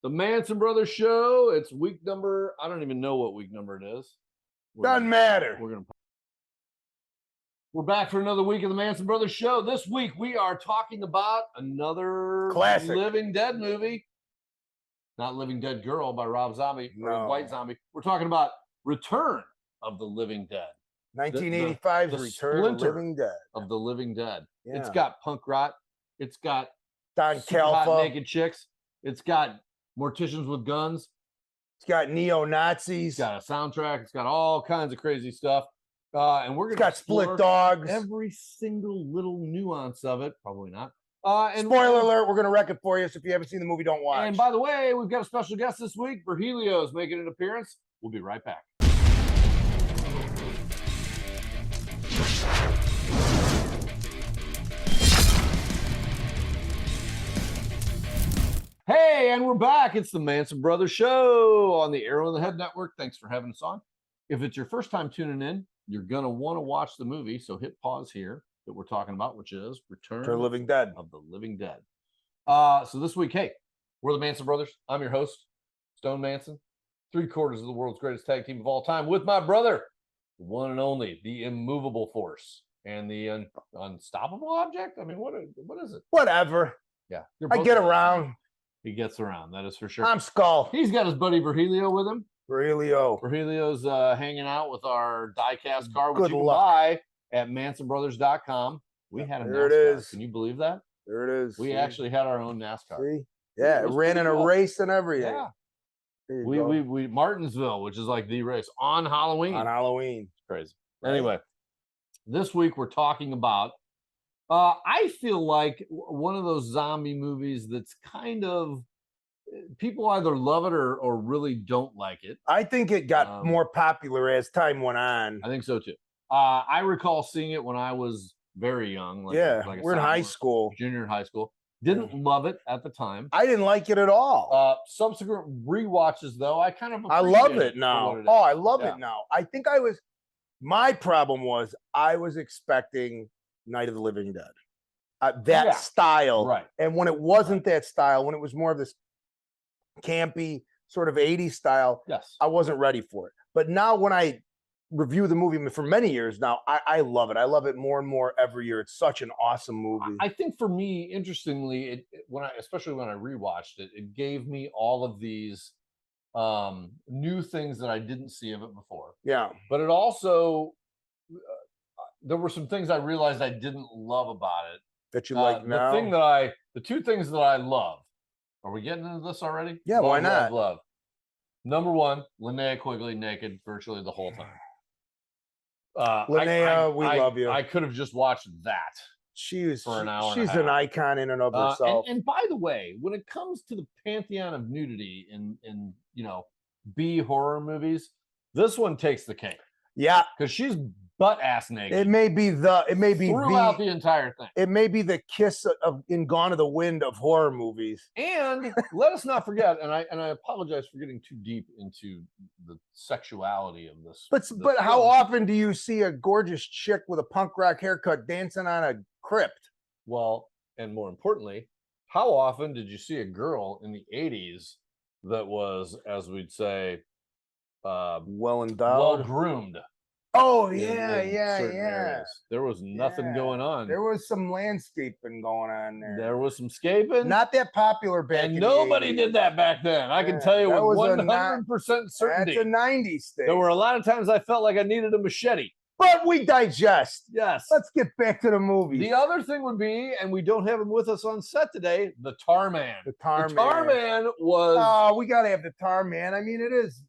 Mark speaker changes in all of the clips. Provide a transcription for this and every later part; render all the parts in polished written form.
Speaker 1: The Manson Brothers Show. It's week number. I don't even know what week number it is.
Speaker 2: Doesn't matter.
Speaker 1: We're back for another week of the Manson Brothers Show. This week we are talking about another
Speaker 2: classic
Speaker 1: Living Dead movie. Not Living Dead Girl by Rob Zombie or White Zombie. We're talking about Return of the Living Dead.
Speaker 2: 1985's
Speaker 1: the
Speaker 2: Return of the Living Dead.
Speaker 1: Of the Living Dead.
Speaker 2: Yeah.
Speaker 1: It's got punk rock. It's got
Speaker 2: Don
Speaker 1: hot
Speaker 2: Calfa.
Speaker 1: naked chicks. It's got morticians with guns.
Speaker 2: It's got neo-Nazis.
Speaker 1: It's got a soundtrack. It's got all kinds of crazy stuff. And we're going to
Speaker 2: split dogs.
Speaker 1: Every single little nuance of it. Probably not.
Speaker 2: And spoiler alert, we're going to wreck it for you. So if you haven't seen the movie, don't watch.
Speaker 1: And by the way, we've got a special guest this week. Bergelio is making an appearance. We'll be right back. Hey, and we're back. It's the Manson Brothers Show on the Arrow in the Head Network. Thanks for having us on. If it's your first time tuning in, you're going to want to watch the movie. So hit pause here that we're talking about, which is Return
Speaker 2: of the Living Dead.
Speaker 1: So this week, hey, we're the Manson Brothers. I'm your host, Stone Manson, 3/4 of the world's greatest tag team of all time, with my brother, the one and only, the immovable force and the unstoppable object. I mean, what is it?
Speaker 2: Whatever.
Speaker 1: Yeah.
Speaker 2: I get around.
Speaker 1: He gets around, that is for sure.
Speaker 2: I'm Skull.
Speaker 1: He's got his buddy Virgilio with him.
Speaker 2: Virgilio's
Speaker 1: hanging out with our diecast car, which you can buy at mansonbrothers.com. We had a NASCAR.
Speaker 2: It is.
Speaker 1: Can you believe that?
Speaker 2: There it is.
Speaker 1: We actually had our own NASCAR.
Speaker 2: See? Yeah, it ran in a race and everything.
Speaker 1: Yeah. We Martinsville, which is like the race on Halloween.
Speaker 2: It's
Speaker 1: crazy. Right. Anyway, this week we're talking about I feel like one of those zombie movies that's kind of people either love it or really don't like it.
Speaker 2: I think it got more popular as time went on.
Speaker 1: I think so too. I recall seeing it when I was very young.
Speaker 2: We're in high school.
Speaker 1: Junior in high school. Didn't love it at the time.
Speaker 2: I didn't like it at all.
Speaker 1: Subsequent rewatches, though,
Speaker 2: I love it now. I love it now. I think my problem was I was expecting Night of the Living Dead. Style.
Speaker 1: Right.
Speaker 2: And when it wasn't that style, when it was more of this campy sort of 80s style, I wasn't ready for it. But now when I review the movie for many years now, I love it. I love it more and more every year. It's such an awesome movie.
Speaker 1: I think for me, interestingly, especially when I rewatched it, it gave me all of these new things that I didn't see of it before.
Speaker 2: Yeah.
Speaker 1: But it also there were some things I realized I didn't love about it.
Speaker 2: That you like now?
Speaker 1: The two things that I love. Are we getting into this already?
Speaker 2: Yeah, why not?
Speaker 1: Love. Number one, Linnea Quigley naked virtually the whole time.
Speaker 2: Linnea, we love you.
Speaker 1: I could have just watched that.
Speaker 2: She's
Speaker 1: for an hour.
Speaker 2: She's an icon in and of herself.
Speaker 1: And by the way, when it comes to the pantheon of nudity in B horror movies, this one takes the cake.
Speaker 2: Yeah,
Speaker 1: because she's butt ass naked.
Speaker 2: It may be
Speaker 1: throughout the entire thing.
Speaker 2: It may be the kiss of in Gone to the Wind of horror movies.
Speaker 1: And let us not forget, and I apologize for getting too deep into the sexuality of this.
Speaker 2: But how often do you see a gorgeous chick with a punk rock haircut dancing on a crypt?
Speaker 1: Well, and more importantly, how often did you see a girl in the 80s that was, as we'd say,
Speaker 2: well endowed,
Speaker 1: well groomed?
Speaker 2: Oh yeah.
Speaker 1: There was nothing going on.
Speaker 2: There was some landscaping going on there.
Speaker 1: There was some scaping.
Speaker 2: Not that popular back
Speaker 1: and nobody did that back then. I can tell you with 100% certainty.
Speaker 2: That's a 90s thing.
Speaker 1: There were a lot of times I felt like I needed a machete.
Speaker 2: But we digest.
Speaker 1: Yes.
Speaker 2: Let's get back to the movie.
Speaker 1: The other thing would be, and we don't have him with us on set today, the Tar Man.
Speaker 2: The Tar
Speaker 1: Man was.
Speaker 2: Oh, we got to have the Tar Man. I mean, it is.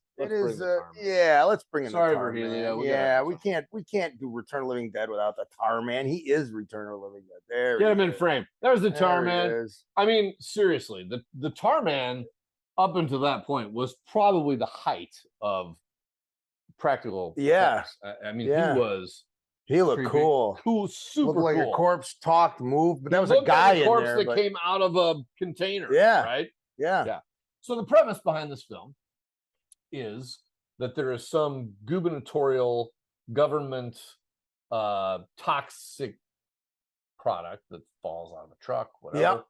Speaker 2: Yeah, let's bring in the Tar Man. Yeah, we can't do Return of the Living Dead without the Tar Man. He is Return of the Living Dead. There.
Speaker 1: Get him in frame. There's the Tar Man. I mean, seriously, the Tar Man up until that point was probably the height of practical.
Speaker 2: Yeah.
Speaker 1: Effects. I mean,
Speaker 2: he looked creepy,
Speaker 1: cool, super
Speaker 2: looked like
Speaker 1: cool.
Speaker 2: A corpse talked, moved, but that was a guy in there.
Speaker 1: Corpse that came out of a container.
Speaker 2: Yeah.
Speaker 1: Right.
Speaker 2: Yeah.
Speaker 1: So the premise behind this film is that there is some gubernatorial government toxic product that falls out of a truck, whatever,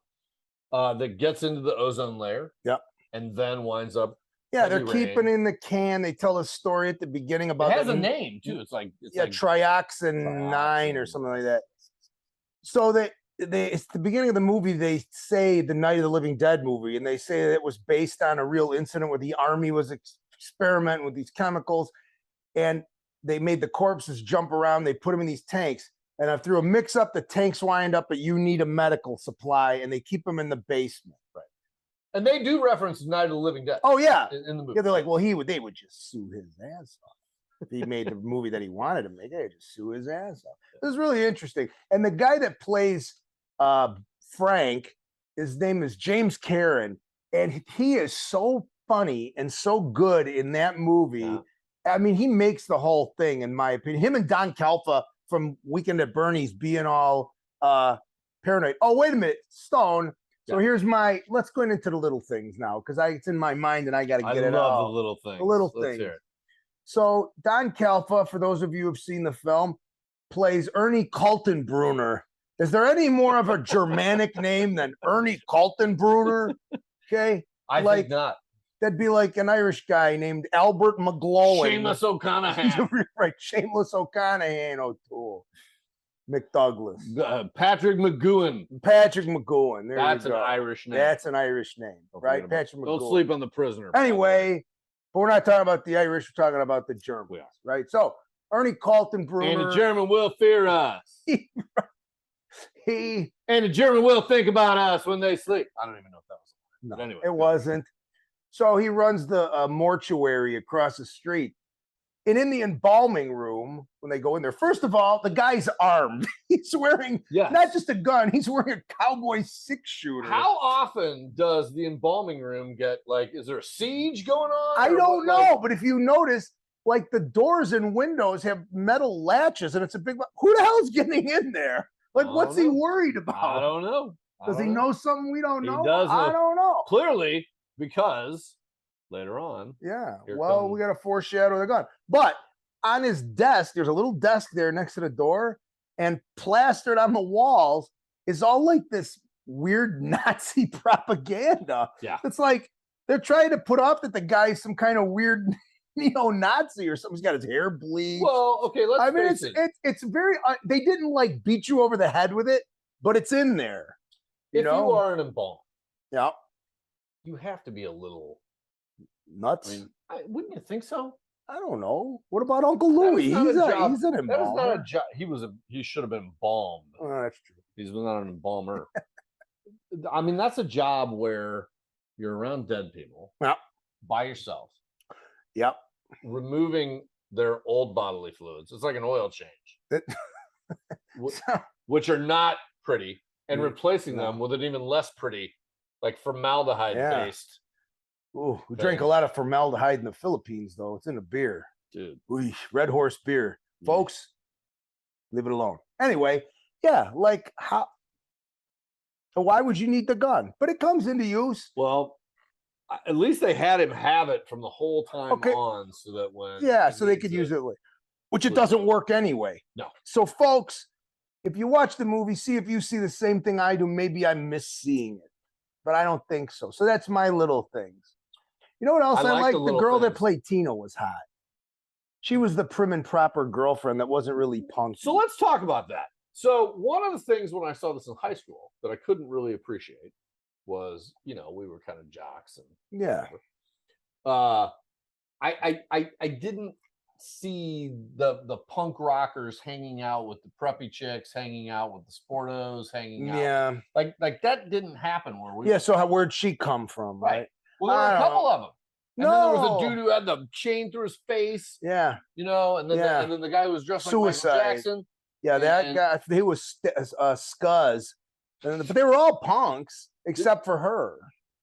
Speaker 1: that gets into the ozone layer.
Speaker 2: Yep.
Speaker 1: and then winds up.
Speaker 2: Yeah, they're keeping in the can. They tell a story at the beginning about.
Speaker 1: It has a name too. It's like
Speaker 2: Trioxin 9 or something like that. So it's the beginning of the movie. They say the Night of the Living Dead movie, and they say that it was based on a real incident where the army was experimenting with these chemicals, and they made the corpses jump around. They put them in these tanks, and through a mix-up, the tanks wind up at you need a medical supply, and they keep them in the basement. Right.
Speaker 1: And they do reference Night of the Living Dead.
Speaker 2: Oh yeah,
Speaker 1: in the movie.
Speaker 2: Yeah, they're like, well, they would just sue his ass off if he made the movie that he wanted to make. They would just sue his ass off. It was really interesting. And the guy that plays Frank, his name is James Karen, and he is so funny and so good in that movie. Yeah. I mean, he makes the whole thing, in my opinion. Him and Don Calfa from Weekend at Bernie's being all paranoid. Oh, wait a minute, Stone. So here's let's go into the little things now, because it's in my mind and I got to get it out.
Speaker 1: I love the little things.
Speaker 2: The little things. So Don Calfa, for those of you who've seen the film, plays Ernie Kaltenbrunner. Is there any more of a Germanic name than Ernie Kaltenbrunner? Okay.
Speaker 1: I think not.
Speaker 2: That'd be like an Irish guy named Albert McGlowan.
Speaker 1: Shameless O'Connor.
Speaker 2: Right. Shameless O'Connor O'Toole.
Speaker 1: McDouglas. Patrick McGowan.
Speaker 2: Patrick McGowan.
Speaker 1: That's an Irish name.
Speaker 2: That's an Irish name, right? Patrick McGowan.
Speaker 1: Don't sleep on the prisoner.
Speaker 2: Anyway, but we're not talking about the Irish. We're talking about the Germans. We are. Right? So, Ernie Kaltenbrunner.
Speaker 1: And the German will fear us.
Speaker 2: And
Speaker 1: the German will think about us when they sleep. I don't even know if that was.
Speaker 2: No, but anyway, it wasn't. So he runs the mortuary across the street. And in the embalming room, when they go in there, first of all, the guy's armed. He's wearing not just a gun, he's wearing a cowboy 6-shooter.
Speaker 1: How often does the embalming room get, is there a siege going on?
Speaker 2: I don't know, but if you notice, the doors and windows have metal latches, and it's a big. Who the hell's getting in there? What's he worried about?
Speaker 1: I don't know.
Speaker 2: Does he know something we don't know?
Speaker 1: He doesn't.
Speaker 2: I don't know.
Speaker 1: Clearly, because later on.
Speaker 2: Yeah. Well, we got to foreshadow the gun. But on his desk, there's a little desk there next to the door, and plastered on the walls is all this weird Nazi propaganda.
Speaker 1: Yeah.
Speaker 2: It's they're trying to put off that the guy's some kind of weird neo-Nazi or something. He's got his hair bleached.
Speaker 1: Well, okay, face it.
Speaker 2: It's very, they didn't beat you over the head with it, but it's in there.
Speaker 1: If you are an embalmer,
Speaker 2: yeah, you
Speaker 1: have to be a little
Speaker 2: nuts.
Speaker 1: I mean, wouldn't you think so?
Speaker 2: I don't know. What about Uncle Louie? He's an embalmer.
Speaker 1: That was not a job. He should have been embalmed.
Speaker 2: Oh, that's true.
Speaker 1: He's not an embalmer. I mean, that's a job where you're around dead people.
Speaker 2: Yep.
Speaker 1: By yourself.
Speaker 2: Yep.
Speaker 1: Removing their old bodily fluids. It's like an oil change. Which are not pretty. And replacing them with an even less pretty, formaldehyde based.
Speaker 2: Ooh, we drank a lot of formaldehyde in the Philippines, though. It's in a beer.
Speaker 1: Dude.
Speaker 2: Red Horse beer. Folks, leave it alone. Anyway, yeah, how? So why would you need the gun? But it comes into use.
Speaker 1: Well, at least they had him have it from the whole time on, so that when
Speaker 2: so they could use it, which it doesn't work anyway.
Speaker 1: No.
Speaker 2: So, folks, if you watch the movie, see if you see the same thing I do. Maybe I'm misseeing it, but I don't think so. So that's my little things. You know what else I like? The girl that played Tina was hot. She was the prim and proper girlfriend that wasn't really punk.
Speaker 1: So let's talk about that. So one of the things when I saw this in high school that I couldn't really appreciate was, we were kind of jocks and I didn't see the punk rockers hanging out with the preppy chicks, hanging out with the sportos, hanging out.
Speaker 2: Yeah.
Speaker 1: Like that didn't happen where we.
Speaker 2: Yeah. So where'd she come from? Right.
Speaker 1: Well, there were a couple of them. And then there was a dude who had the chain through his face.
Speaker 2: Yeah.
Speaker 1: And then the guy who was dressed like Michael Jackson.
Speaker 2: Yeah, that guy, he was Scuzz. But they were all punks except for her.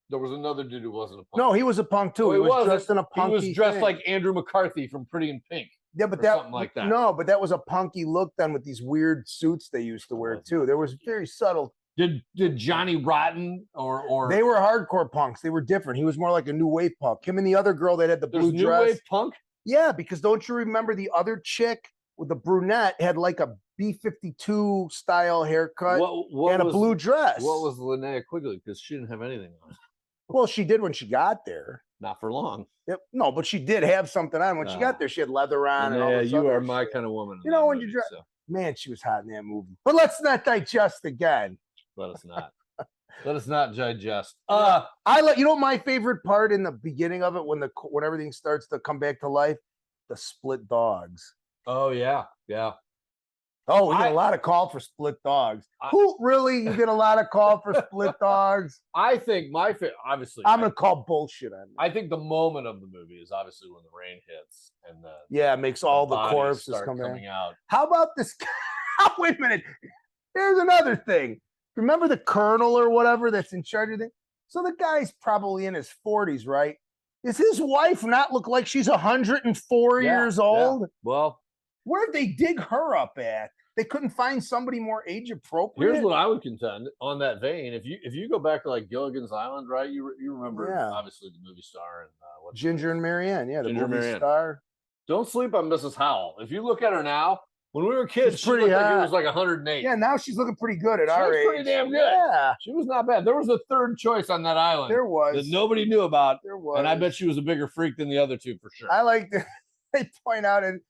Speaker 1: There was another dude who wasn't a punk.
Speaker 2: No, he was a punk too. He was dressed in a punky
Speaker 1: He was dressed like Andrew McCarthy from Pretty in Pink.
Speaker 2: Yeah, but
Speaker 1: something like that.
Speaker 2: No, but that was a punky look done with these weird suits they used to wear too. There was very subtle.
Speaker 1: Did Johnny Rotten or
Speaker 2: they were hardcore punks? They were different. He was more like a new wave punk. Him and the other girl that had the blue dress.
Speaker 1: New wave punk?
Speaker 2: Yeah, because don't you remember the other chick with the brunette had like a B-52 style haircut and a blue dress?
Speaker 1: What was Linnea Quigley? Because she didn't have anything on.
Speaker 2: Well, she did when she got there.
Speaker 1: Not for long.
Speaker 2: Yep. No, but she did have something on when she got there. She had leather on. And all this
Speaker 1: you
Speaker 2: other
Speaker 1: are my
Speaker 2: shit.
Speaker 1: kind of woman.
Speaker 2: You know, when you drive, man, she was hot in that movie. But let's not digest again.
Speaker 1: Let us not. Let us not digest.
Speaker 2: I like. You know, my favorite part in the beginning of it when everything starts to come back to life, the split dogs.
Speaker 1: Oh yeah, yeah.
Speaker 2: Oh, we get a lot of call for split dogs. Who really? You get a lot of call for split dogs?
Speaker 1: I think my favorite, obviously.
Speaker 2: I'm gonna call bullshit on that.
Speaker 1: I think the moment of the movie is obviously when the rain hits and
Speaker 2: it makes all the corpses coming
Speaker 1: out.
Speaker 2: How about this? Wait a minute. Here's another thing. Remember the colonel or whatever that's in charge of it? So the guy's probably in his 40s, right? Does his wife not look like she's 104 years old?
Speaker 1: Yeah. Well,
Speaker 2: where'd they dig her up at? They couldn't find somebody more age appropriate.
Speaker 1: Here's what I would contend on that vein. If you go back to like Gilligan's Island, right? You remember obviously the movie star and
Speaker 2: Ginger and Marianne, the movie star.
Speaker 1: Don't sleep on Mrs. Howell. If you look at her now, when we were kids, she looked like it was like 108.
Speaker 2: Yeah, now she's looking pretty good at our age.
Speaker 1: Pretty damn good. Yeah, she was not bad. There was a third choice on that island.
Speaker 2: There was
Speaker 1: that nobody knew about.
Speaker 2: There was,
Speaker 1: and I bet she was a bigger freak than the other two for sure.
Speaker 2: I like to they point out in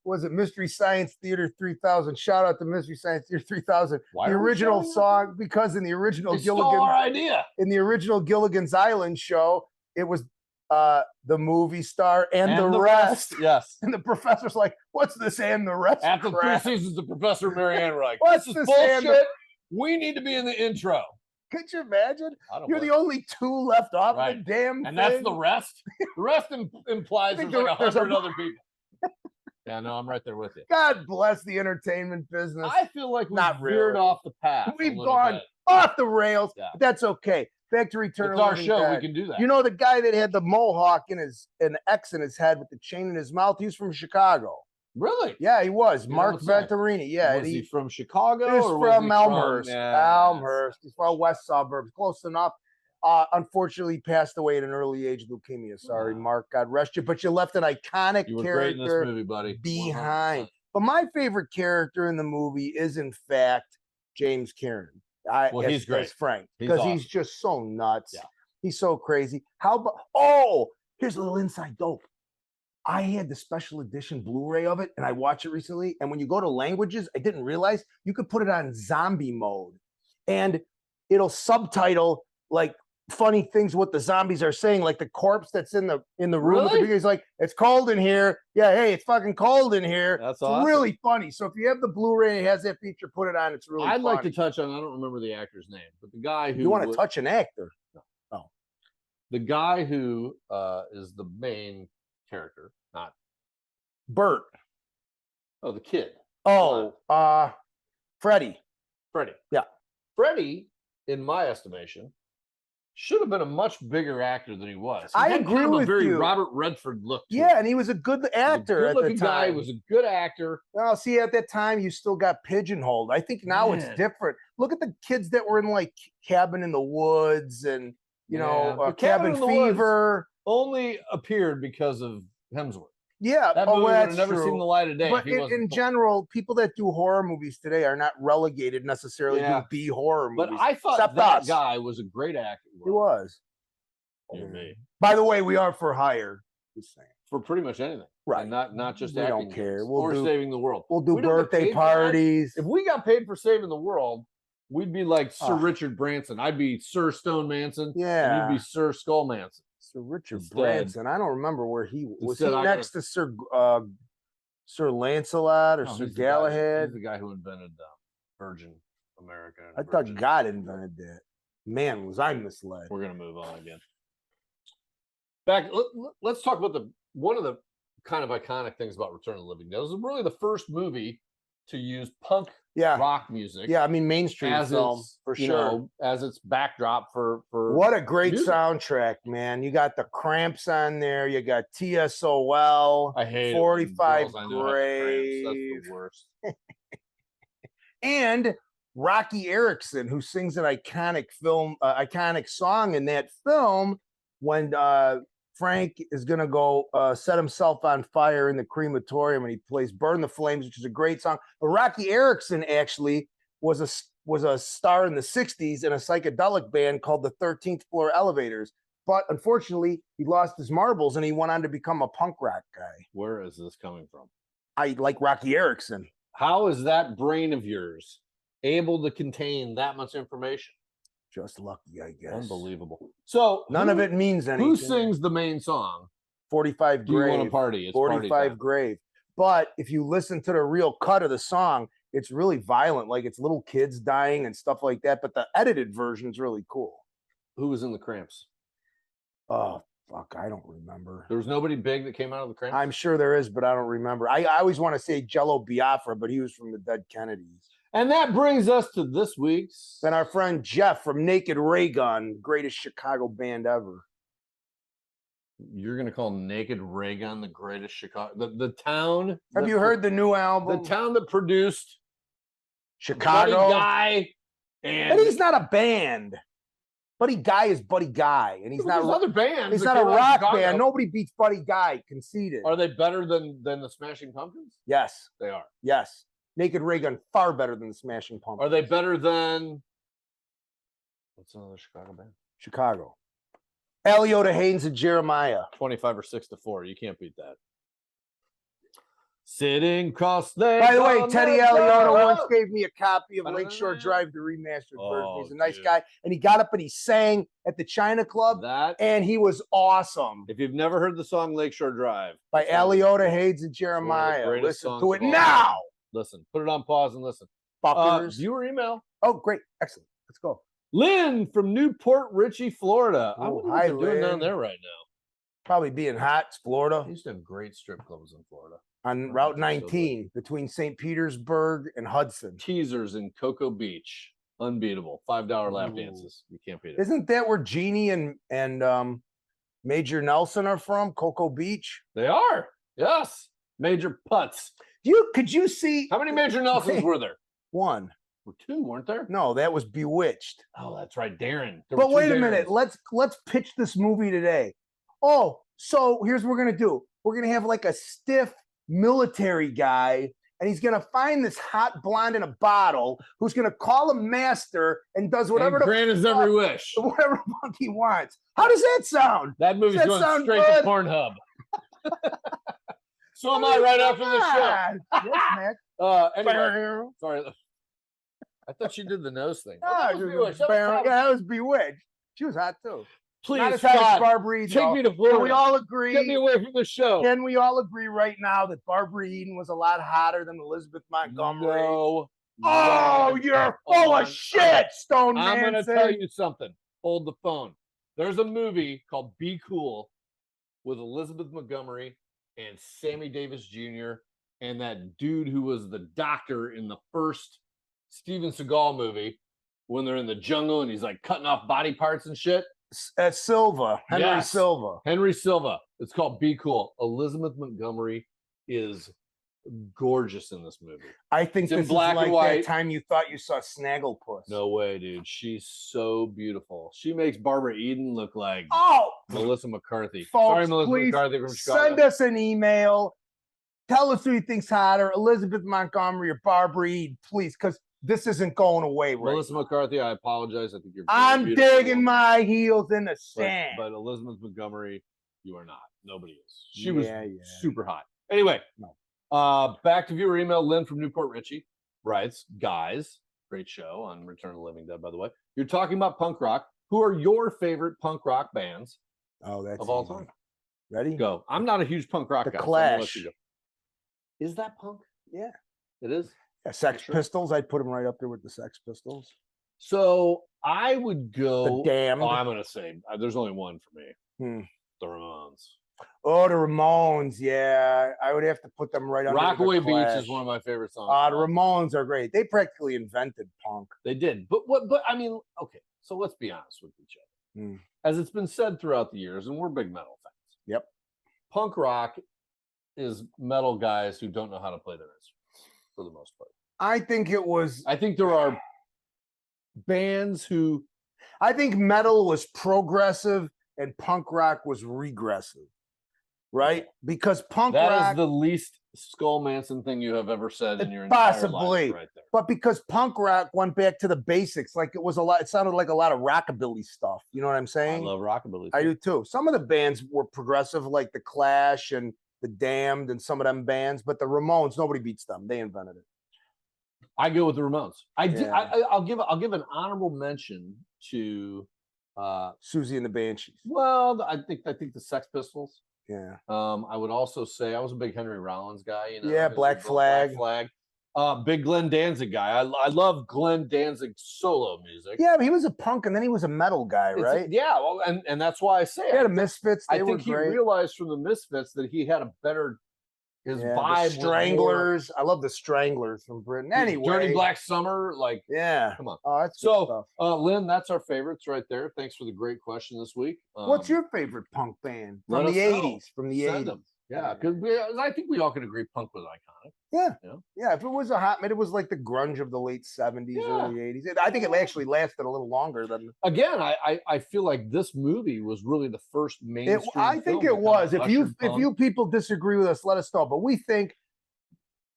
Speaker 2: was it Mystery Science Theater 3000? Shout out to Mystery Science Theater 3000. The original song, because in the original in the original Gilligan's Island show, it was the movie star and the rest.
Speaker 1: Yes.
Speaker 2: And the professor's like, "What's this and the rest?"
Speaker 1: After 3 seasons, the Professor and Marianne were like,
Speaker 2: "What's
Speaker 1: this
Speaker 2: this
Speaker 1: bullshit? We need to be in the intro."
Speaker 2: Could you imagine? You're the only two left off the damn
Speaker 1: and
Speaker 2: thing.
Speaker 1: That's the rest. The rest implies there's like 100 other people. Yeah, no, I'm right there with you.
Speaker 2: God bless the entertainment business.
Speaker 1: I feel like we've veered off the path.
Speaker 2: We've gone off the rails.
Speaker 1: Yeah.
Speaker 2: But that's okay. Back to Return of the Living
Speaker 1: Dead. It's our show.
Speaker 2: Dead.
Speaker 1: We can do that.
Speaker 2: You know the guy that had the mohawk and an X in his head with the chain in his mouth? He was from Chicago.
Speaker 1: Really?
Speaker 2: Yeah, he was. Mark Venturini. Yeah.
Speaker 1: Was he from Chicago?
Speaker 2: He was from Elmhurst. Elmhurst. He's from west suburbs. Close enough. Unfortunately, passed away at an early age of leukemia. Sorry, Mark. God rest you. But you left an iconic character
Speaker 1: great in this movie, buddy.
Speaker 2: Behind. 100%. But my favorite character in the movie is, in fact, James Kieran.
Speaker 1: He's great.
Speaker 2: As Frank. Because
Speaker 1: awesome.
Speaker 2: He's just so nuts.
Speaker 1: Yeah.
Speaker 2: He's so crazy. How about, here's a little inside dope. I had the special edition Blu-ray of it, and I watched it recently. And when you go to languages, I didn't realize you could put it on zombie mode. And it'll subtitle, like, funny things what the zombies are saying, like the corpse that's in the room.
Speaker 1: Really?
Speaker 2: He's like, "It's cold in here." Yeah, hey, it's fucking cold in here.
Speaker 1: That's awesome.
Speaker 2: Really funny. So if you have the Blu-ray and it has that feature, put it on. It's really.
Speaker 1: I'd
Speaker 2: funny.
Speaker 1: like to touch on. I don't remember the actor's name, but the guy who
Speaker 2: you want to touch an actor.
Speaker 1: No. The guy who is the main character, not
Speaker 2: Bert.
Speaker 1: Oh, the kid.
Speaker 2: Oh, Freddie. Yeah,
Speaker 1: Freddie, in my estimation, should have been a much bigger actor than he was.
Speaker 2: I agree with
Speaker 1: very
Speaker 2: you.
Speaker 1: Robert Redford look.
Speaker 2: Yeah, and he was a good actor at the time.
Speaker 1: Guy was a good actor.
Speaker 2: Well, see, at that time, you still got pigeonholed. I think now it's different. Look at the kids that were in like Cabin in the Woods and Cabin Fever.
Speaker 1: Only appeared because of Hemsworth.
Speaker 2: Yeah,
Speaker 1: that movie would have
Speaker 2: that's
Speaker 1: never
Speaker 2: true.
Speaker 1: seen the light of day.
Speaker 2: But in general, people that do horror movies today are not relegated necessarily to B horror movies.
Speaker 1: But I thought that guy was a great actor.
Speaker 2: He was.
Speaker 1: Me.
Speaker 2: By the way, we are for hire. Just saying.
Speaker 1: For pretty much anything,
Speaker 2: right?
Speaker 1: And not just
Speaker 2: we
Speaker 1: acting.
Speaker 2: Don't care.
Speaker 1: Or saving the world.
Speaker 2: We'll do birthday parties.
Speaker 1: If we got paid for saving the world, we'd be like Sir Richard Branson. I'd be Sir Stone Manson.
Speaker 2: Yeah.
Speaker 1: And you'd be Sir Skull Manson.
Speaker 2: Sir Richard Branson. I don't remember where he was.
Speaker 1: He
Speaker 2: next to Sir Lancelot or Sir Galahad?
Speaker 1: He's the guy who invented Virgin America.
Speaker 2: I thought God invented that. Man, was I misled.
Speaker 1: We're gonna move on again. Let's talk about one of the kind of iconic things about Return of the Living Dead. This is really the first movie to use punk rock music.
Speaker 2: Yeah, I mean mainstream film for sure.
Speaker 1: As its backdrop for
Speaker 2: what a great soundtrack, man. You got the Cramps on there, you got TSOL,
Speaker 1: I hate
Speaker 2: 45
Speaker 1: Grave. That's the worst.
Speaker 2: And Rocky Erickson, who sings an iconic song in that film when Frank is going to go set himself on fire in the crematorium and he plays Burn the Flames, which is a great song. But Rocky Erickson actually was was a star in the 60s in a psychedelic band called the 13th Floor Elevators. But unfortunately, he lost his marbles and he went on to become a punk rock guy.
Speaker 1: Where is this coming from?
Speaker 2: I like Rocky Erickson.
Speaker 1: How is that brain of yours able to contain that much information?
Speaker 2: Just lucky, I guess.
Speaker 1: Unbelievable. So
Speaker 2: none of it means anything.
Speaker 1: Who sings the main song?
Speaker 2: 45
Speaker 1: Do you
Speaker 2: Grave.
Speaker 1: want to party? It's
Speaker 2: 45 Grave. But if you listen to the real cut of the song, it's really violent. Like it's little kids dying and stuff like that. But the edited version is really cool.
Speaker 1: Who was in the Cramps?
Speaker 2: Oh, fuck. I don't remember.
Speaker 1: There was nobody big that came out of the Cramps?
Speaker 2: I'm sure there is, but I don't remember. I always want to say Jello Biafra, but he was from the Dead Kennedys.
Speaker 1: And that brings us to this week's.
Speaker 2: Then our friend Jeff from Naked Ray Gun, greatest Chicago band ever.
Speaker 1: You're going to call Naked Ray Gun the greatest Chicago. The town.
Speaker 2: Have you heard the new album?
Speaker 1: The town that produced
Speaker 2: Chicago.
Speaker 1: Buddy Guy.
Speaker 2: But he's not a band. Buddy Guy is Buddy Guy. And he's not
Speaker 1: other bands.
Speaker 2: He's not a rock band. Nobody beats Buddy Guy. Conceded.
Speaker 1: Are they better than the Smashing Pumpkins?
Speaker 2: Yes.
Speaker 1: They are.
Speaker 2: Yes. Naked Ray Gun far better than the Smashing Pumpkins.
Speaker 1: Are they better than what's another Chicago band?
Speaker 2: Chicago. Aliota, Haynes, and Jeremiah.
Speaker 1: 25 or 6-4. You can't beat that. Sitting cross there.
Speaker 2: By the way, Teddy Aliota once gave me a copy of Lakeshore Drive, the remastered version. He's a nice guy. And he got up and he sang at the China Club. And he was awesome.
Speaker 1: If you've never heard the song Lakeshore Drive
Speaker 2: by Aliota, Haynes, and Jeremiah, listen to it now.
Speaker 1: Listen, put it on pause and listen. Viewer email.
Speaker 2: Oh, great. Excellent. Let's go.
Speaker 1: Lynn from Newport Richey, Florida. I wonder what they're doing down there right now.
Speaker 2: Probably being hot. It's Florida.
Speaker 1: They used to have great strip clubs in Florida.
Speaker 2: On Route 19 between St. Petersburg and Hudson.
Speaker 1: Teasers in Cocoa Beach. Unbeatable. $5 lap dances. You can't beat it.
Speaker 2: Isn't that where Jeannie and Major Nelson are from? Cocoa Beach?
Speaker 1: They are. Yes. Major Putts.
Speaker 2: Could you see
Speaker 1: how many Major Nelsons were there?
Speaker 2: One.
Speaker 1: Or two, weren't there?
Speaker 2: No, that was Bewitched.
Speaker 1: Oh, that's right, Darren.
Speaker 2: But wait a minute. Let's pitch this movie today. Oh, so here's what we're gonna do. We're gonna have like a stiff military guy, and he's gonna find this hot blonde in a bottle who's gonna call him master and does whatever
Speaker 1: and grant his every wish.
Speaker 2: Whatever the fuck he wants. How does that sound?
Speaker 1: That movie's going straight to Pornhub. So am I right after the show.
Speaker 2: Yes, Mac.
Speaker 1: Anyway, sorry. I thought she did the nose thing.
Speaker 2: That was Bewitched. She was hot too.
Speaker 1: Please,
Speaker 2: Not as
Speaker 1: Scott,
Speaker 2: hot as Barbara Eden.
Speaker 1: take me to Florida.
Speaker 2: Can we all agree?
Speaker 1: Get me away from the show.
Speaker 2: Can we all agree right now that Barbara Eden was a lot hotter than Elizabeth Montgomery?
Speaker 1: No.
Speaker 2: Oh, you're full of shit, Stone Manson.
Speaker 1: I'm going to tell you something. Hold the phone. There's a movie called Be Cool with Elizabeth Montgomery and Sammy Davis Jr. and that dude who was the doctor in the first Steven Seagal movie when they're in the jungle and he's like cutting off body parts and shit.
Speaker 2: Silva. Henry Silva.
Speaker 1: Henry Silva. It's called Be Cool. Elizabeth Montgomery is gorgeous in this movie.
Speaker 2: I think
Speaker 1: it's
Speaker 2: this is like that time you thought you saw Snagglepuss.
Speaker 1: No way, dude. She's so beautiful. She makes Barbara Eden look like Melissa McCarthy.
Speaker 2: Folks,
Speaker 1: sorry, Melissa McCarthy from Chicago.
Speaker 2: Send us an email. Tell us who you think's hotter, Elizabeth Montgomery or Barbara Eden, please, because this isn't going away right
Speaker 1: Melissa McCarthy, I apologize. I think you're
Speaker 2: I'm digging my heels in the sand.
Speaker 1: But Elizabeth Montgomery, you are not. Nobody is. She was super hot. Anyway, back to viewer email. Lynn from Newport Richey writes, guys, great show on Return of the Living Dead, by the way. You're talking about punk rock. Who are your favorite punk rock bands of all time?
Speaker 2: Ready?
Speaker 1: Go. I'm not a huge punk rock guy.
Speaker 2: Clash.
Speaker 1: So is that punk?
Speaker 2: Yeah.
Speaker 1: It is?
Speaker 2: Yeah, Sex Pistols. I'd put them right up there with the Sex Pistols.
Speaker 1: So I would go.
Speaker 2: The Damned.
Speaker 1: Oh, I'm going to say there's only one for me. The Ramones.
Speaker 2: Oh, the Ramones. Yeah. I would have to put them right under
Speaker 1: Rockaway
Speaker 2: the Clash.
Speaker 1: Beach is one of my favorite songs.
Speaker 2: The Ramones are great. They practically invented punk.
Speaker 1: They did. But I mean, okay. So let's be honest with each other. As it's been said throughout the years, and we're big metal fans.
Speaker 2: Yep.
Speaker 1: Punk rock is metal guys who don't know how to play their instruments for the most part.
Speaker 2: I think
Speaker 1: there are bands who.
Speaker 2: I think metal was progressive and punk rock was regressive. right? Because punk
Speaker 1: that
Speaker 2: rock
Speaker 1: is the least Skull Manson thing you have ever said in your entire life, right there.
Speaker 2: But because punk rock went back to the basics, like it was a lot, it sounded like a lot of rockabilly stuff. You know what I'm saying?
Speaker 1: I love rockabilly.
Speaker 2: I do too. Some of the bands were progressive, like the Clash and the Damned and some of them bands, but the Ramones, nobody beats them. They invented it.
Speaker 1: I go with the Ramones. I'll give an honorable mention to
Speaker 2: Susie and the Banshees.
Speaker 1: Well, I think the Sex Pistols.
Speaker 2: Yeah.
Speaker 1: I would also say I was a big Henry Rollins guy. You know,
Speaker 2: yeah, Black Flag.
Speaker 1: Big Glenn Danzig guy. I love Glenn Danzig's solo music.
Speaker 2: Yeah, but he was a punk and then he was a metal guy, right?
Speaker 1: Yeah, well, and that's why I say
Speaker 2: he had a Misfits.
Speaker 1: I think he realized from the Misfits that he had a better vibe.
Speaker 2: The Stranglers. I love the Stranglers from Britain. Anyway,
Speaker 1: Dirty Black Summer, like
Speaker 2: come
Speaker 1: on.
Speaker 2: Oh, that's good stuff.
Speaker 1: Lynn, that's our favorites right there. Thanks for the great question this week.
Speaker 2: What's your favorite punk band from the 80s? From the 80s.
Speaker 1: Yeah, because I think we all can agree punk was iconic.
Speaker 2: Yeah. If it was a hot minute, it was like the grunge of the late 70s, early 80s. I think it actually lasted a little longer than.
Speaker 1: Again, I feel like this movie was really the first mainstream.
Speaker 2: I think it was. If you people disagree with us, let us know. But we think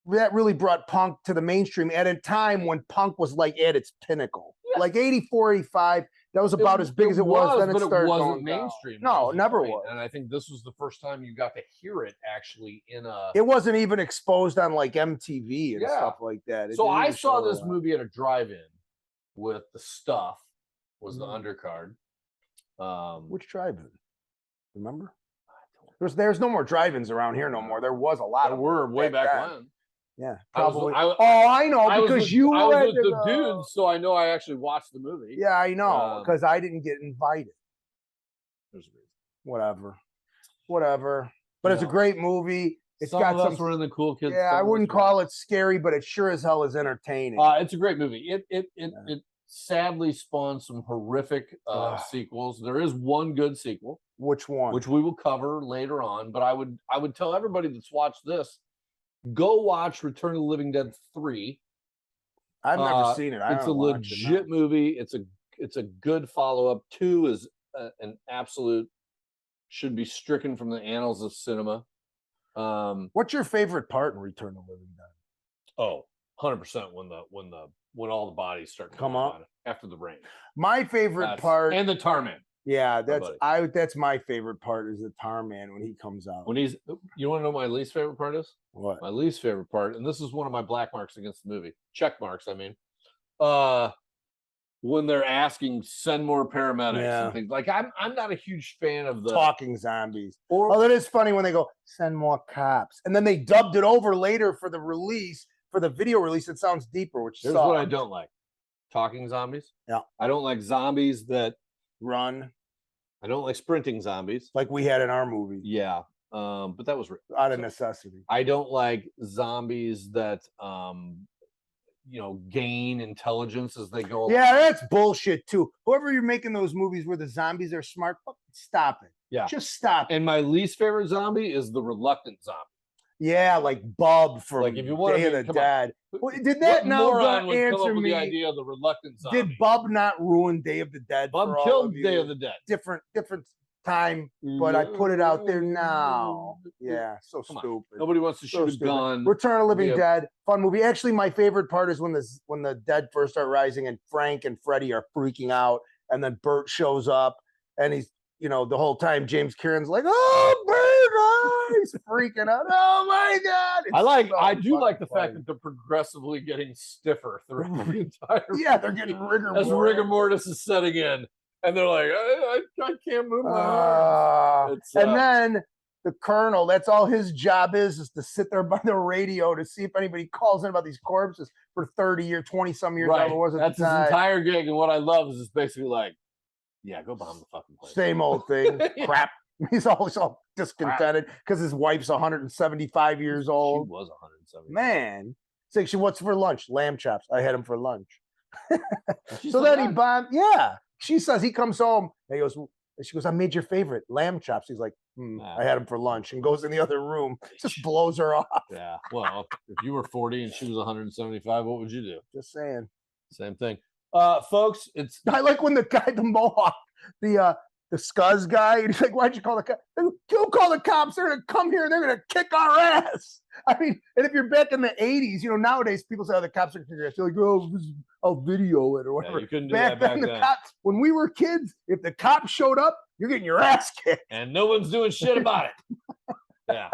Speaker 2: that really brought punk to the mainstream at a time when punk was like at its pinnacle. Like 84, 85. That was about as big as it was. Then it started going
Speaker 1: mainstream.
Speaker 2: No, it never was.
Speaker 1: And I think this was the first time you got to hear it actually in a.
Speaker 2: It wasn't even exposed on like MTV and stuff like that.
Speaker 1: So I saw this movie at a drive-in with the Stuff. Was the undercard.
Speaker 2: Which drive-in? Remember? There's no more drive-ins around here no more. There was a lot.
Speaker 1: There were way back when.
Speaker 2: Yeah, probably.
Speaker 1: I
Speaker 2: know because you were
Speaker 1: with the dudes, so I know I actually watched the movie.
Speaker 2: Yeah, I know because I didn't get invited.
Speaker 1: There's a reason.
Speaker 2: Whatever. But it's a great movie. It's
Speaker 1: some
Speaker 2: got
Speaker 1: of us were in the cool kids.
Speaker 2: Yeah, I wouldn't call it scary, but it sure as hell is entertaining.
Speaker 1: It's a great movie. It sadly spawned some horrific sequels. There is one good sequel.
Speaker 2: Which one? Which
Speaker 1: we will cover later on. But I would tell everybody that's watched this. Go watch Return of the Living Dead 3.
Speaker 2: I've never seen it.
Speaker 1: It's a legit movie. It's a good follow-up. 2 is an absolute should be stricken from the annals of cinema.
Speaker 2: What's your favorite part in Return of the Living Dead?
Speaker 1: Oh, 100% when all the bodies start
Speaker 2: come up
Speaker 1: after the rain.
Speaker 2: My favorite part
Speaker 1: and the tar man.
Speaker 2: Yeah, that's my favorite part is the tar man when he comes out.
Speaker 1: When he's you want to know what my least favorite part is?
Speaker 2: What?
Speaker 1: My least favorite part, and this is one of my black marks against the movie. Check marks, I mean. When they're asking send more paramedics and things. Like I'm not a huge fan of the
Speaker 2: talking zombies. That is funny when they go send more cops. And then they dubbed it over later for the release, for the video release. It sounds deeper, which
Speaker 1: Here's what I don't like. Talking zombies.
Speaker 2: Yeah.
Speaker 1: I don't like zombies that
Speaker 2: run.
Speaker 1: I don't like sprinting zombies
Speaker 2: like we had in our movie.
Speaker 1: Yeah, but that was
Speaker 2: out of necessity.
Speaker 1: I don't like zombies that gain intelligence as they go along.
Speaker 2: Yeah, that's bullshit too. Whoever you're making those movies where the zombies are smart, stop it.
Speaker 1: Yeah,
Speaker 2: just stop it.
Speaker 1: And my least favorite zombie is the reluctant zombie.
Speaker 2: Yeah, like Bub from
Speaker 1: if you want
Speaker 2: Day of the Dead. Did that now answer me?
Speaker 1: The idea of the reluctant zombie.
Speaker 2: Did Bub not ruin Day of the Dead?
Speaker 1: Bub killed Day of the Dead.
Speaker 2: Different time, but I put it out there now. Yeah, so stupid.
Speaker 1: Nobody wants to shoot a gun.
Speaker 2: Return of the Living Dead, fun movie. Actually, my favorite part is when the dead first start rising and Frank and Freddy are freaking out, and then Bert shows up, and he's the whole time James Kieran's like, "Oh, Bert!" He's freaking out. Oh my God!
Speaker 1: I do like the fact that they're progressively getting stiffer throughout the entire.
Speaker 2: Yeah, they're getting rigor mortis.
Speaker 1: As rigor mortis is setting in. And they're like, I can't move my arms.
Speaker 2: And then the colonel, that's all his job is to sit there by the radio to see if anybody calls in about these corpses for 30 years, 20-some years.
Speaker 1: Right. That's his entire gig. And what I love is it's basically like, yeah, go bomb the fucking place.
Speaker 2: Same old thing. Crap. He's always all discontented because his wife's 175 years old.
Speaker 1: She was 175.
Speaker 2: Man. It's like, what's for lunch? Lamb chops. I had him for lunch. So then he bombed. Yeah. She says he comes home and she goes, I made your favorite lamb chops. He's like, I had them for lunch, and goes in the other room, just blows her off.
Speaker 1: Yeah. Well, if you were 40 and she was 175, what would you do?
Speaker 2: Just saying.
Speaker 1: Same thing. Folks,
Speaker 2: I like when the guy, the Mohawk, the the Scuzz guy. And he's like, why'd you call the cops? You call the cops. They're going to come here and they're going to kick our ass. I mean, and if you're back in the 80s, you know, nowadays people say, oh, the cops are going to kick your ass. They're like, oh, I'll video it or whatever.
Speaker 1: Yeah, you couldn't do that back then.
Speaker 2: The cops, when we were kids, if the cops showed up, you're getting your ass kicked.
Speaker 1: And no one's doing shit about it. Yeah.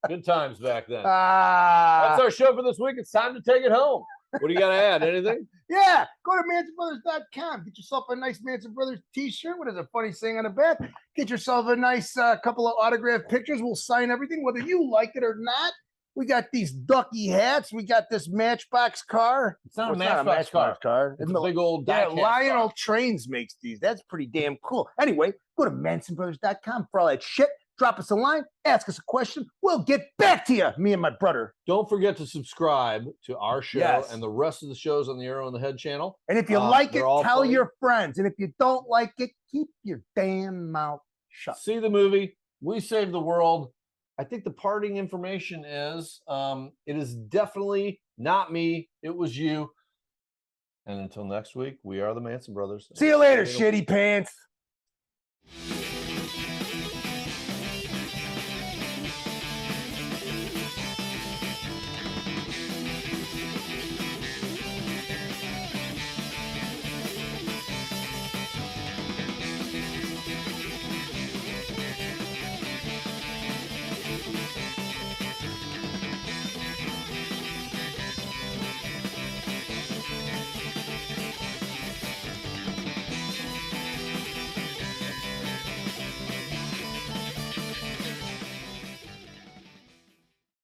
Speaker 1: Good times back then.
Speaker 2: That's
Speaker 1: our show for this week. It's time to take it home. What do you got to add? Anything?
Speaker 2: Yeah. Go to mansonbrothers.com. Get yourself a nice Manson Brothers t-shirt. What is a funny saying on the back? Get yourself a nice couple of autographed pictures. We'll sign everything, whether you like it or not. We got these ducky hats. We got this Matchbox car.
Speaker 1: It's not a Matchbox car. It's a big old
Speaker 2: Lionel Trains makes these. That's pretty damn cool. Anyway, go to mansonbrothers.com for all that shit. Drop us a line, ask us a question. We'll get back to you, me and my brother.
Speaker 1: Don't forget to subscribe to our show and the rest of the shows on the Arrow in the Head channel.
Speaker 2: And if you like it, tell your friends. And if you don't like it, keep your damn mouth shut.
Speaker 1: See the movie. We Save the World. I think the parting information is it is definitely not me. It was you. And until next week, we are the Manson Brothers.
Speaker 2: See you later, shitty pants.